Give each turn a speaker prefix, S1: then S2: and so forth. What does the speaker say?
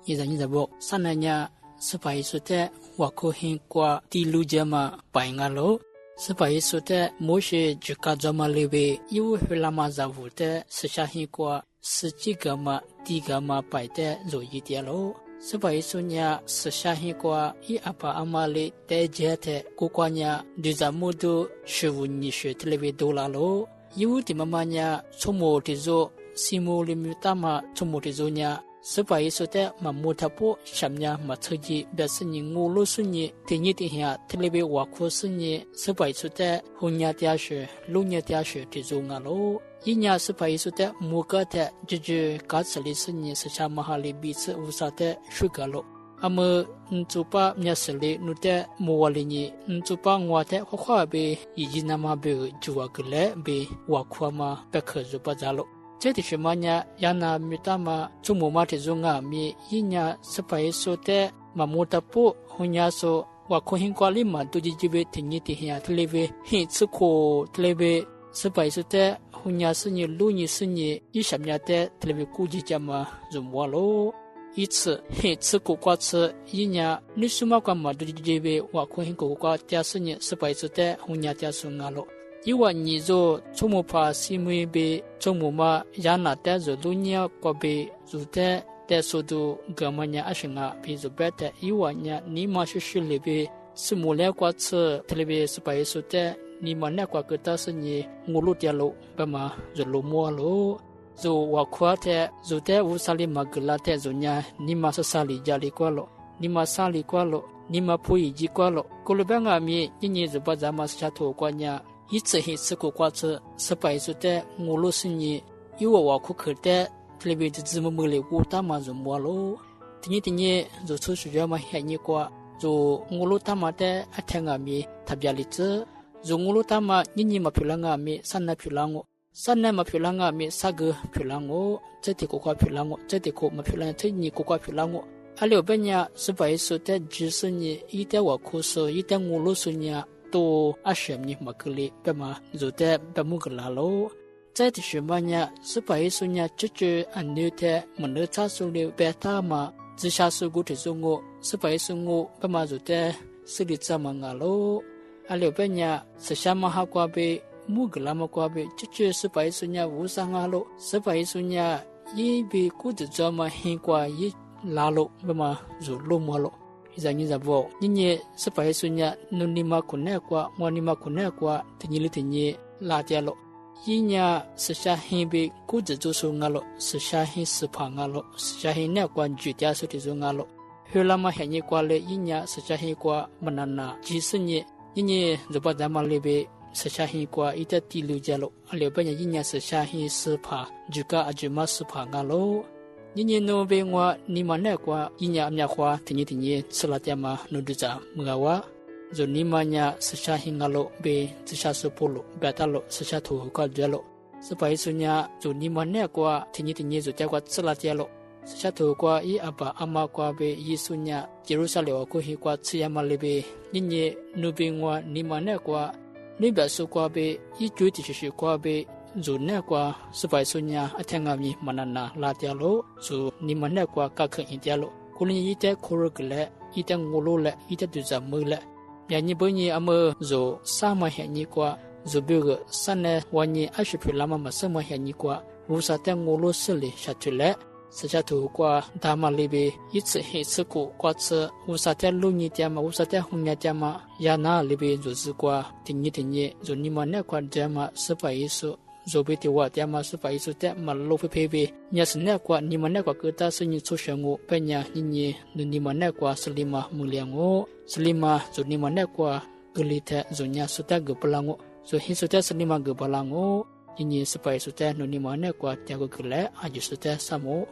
S1: 一人一步，三年呀，是把一说的我可很过地路家嘛白牙路，是把一说的某些就搞这么里边，因为会那么在乎的，是下很过十几个嘛，第个嘛白的容易点路。是把一说呢，是下很过一阿爸阿妈里带着的，过过呢，就在么都学务你学的里边多了路，因为的妈妈呢，从某的做。西姆里面大马从某的做呢，是把一说的嘛木头布上呢嘛车子，表示你我路是你，第二天下特别挖苦是你，是把一说的红年大学、六年大学的做啊喽，一年是把一说的木个的，就是搞起来是你是像马哈里彼此无啥的水个喽。阿么，做把面试里弄的莫瓦里尼，做把我的花花呗，以及那么呗就话个来呗，挖苦嘛，别可做把咋喽。这的什么呢？要拿米大嘛，做木马的种啊米，一年是白说的，嘛木的布，红伢说，我可很挂里嘛，都是这边听你的呀，这里边很吃苦，这里边是白说的，红伢是你，路你是你，一什么的，这里边估计讲嘛，容我喽。一次很吃苦瓜吃，一年你什么瓜嘛，都是这边我可很苦瓜，第二是你是白说的，红伢第二说啊喽。因为你做从木怕西木被从木嘛，也拿带着路年过被做的，带速度格么呢？阿什么被做白的？因为呢，你嘛是水里边是木来过吃，特别是白说的，你嘛那过个但是你我路掉路，干嘛就路摸路，就我夸的，就在乌沙里嘛个拉的就呢，你嘛是沙里家里过路，你嘛沙里过路，你嘛不一起过路，过了半个米，你就把咱们下头过呢。一次一次过过子，是白说的，我路是你，因为我可可的，特别是怎么没来过大嘛就没喽。第二就出去了嘛，还你过，就我路大嘛的，阿天阿米，特别例子，就我路大嘛，你嘛漂亮阿米，三那漂亮我，三那嘛漂亮阿米，三个漂亮我，这地过漂亮我，这地过嘛漂亮，这你过漂亮我。阿六百年是白说的，只是你一旦我可说，一旦我路是你。都阿什么嘛个哩，干嘛做的不木个啦喽？在的什么呢？是白说呢，这安牛的，么能查出了白他嘛？只下手过的中我，是白说我干嘛做的？是里怎么个喽？阿六百呢，是下嘛哈瓜呗，木个啦嘛瓜呗，这是白说呢，无上啊喽？是白说呢，一边过的怎么很瓜一拉喽，干嘛做路么喽？izanyi zabo ninye sepai sunya nunima kunekwa wanima kunekwa tinyili tinye latialo yinya seshahibe kuzu su ngalo seshahi sipa ngalo seshahi nekwa jutya sutizu ngalo hulama henye kwale yinya seshahi kwa manana jisenye yinye zobadama lebe seshahi kwa itati lujalo alebanya yinya seshahi sipa juga ajuma sipa ngalo你那边我你们那个一年面花，天吃了点嘛，弄得着么哇？就你们呀，是下hin个路，被只下是不路，别打路，是下土个绝路。是白说呢，就你们那个天就叫个吃了点路，是下土个一阿爸阿妈个被一说呢，接入下了个去个吃呀嘛里边，你那边我你们那个，你别说个被一追的就是个被。就那个是白说呢，阿天阿米mana na拉掉喽，就你们那个刚可以掉喽。可能一点苦肉个嘞，一点我路嘞，一点就怎么嘞？伢你不你阿么就啥么伢你个，就比如三呢，我你20岁了嘛什么伢你个，无啥点我路是嘞下去嘞。是下头个大马里边一次过过次，无啥点路你点嘛，无啥点红眼点嘛，伢那里边就是个听你，就你们那个点嘛是白意思。做被的话，点嘛是白说的嘛路配备，你是那个你们那个个大是你出生我，别人你们那个是立马木两我，是立马就你们那个个里头就你说的个不啷我，就很说的是立马个不啷我，你是白说的你们那个第二个来，还就是的什么，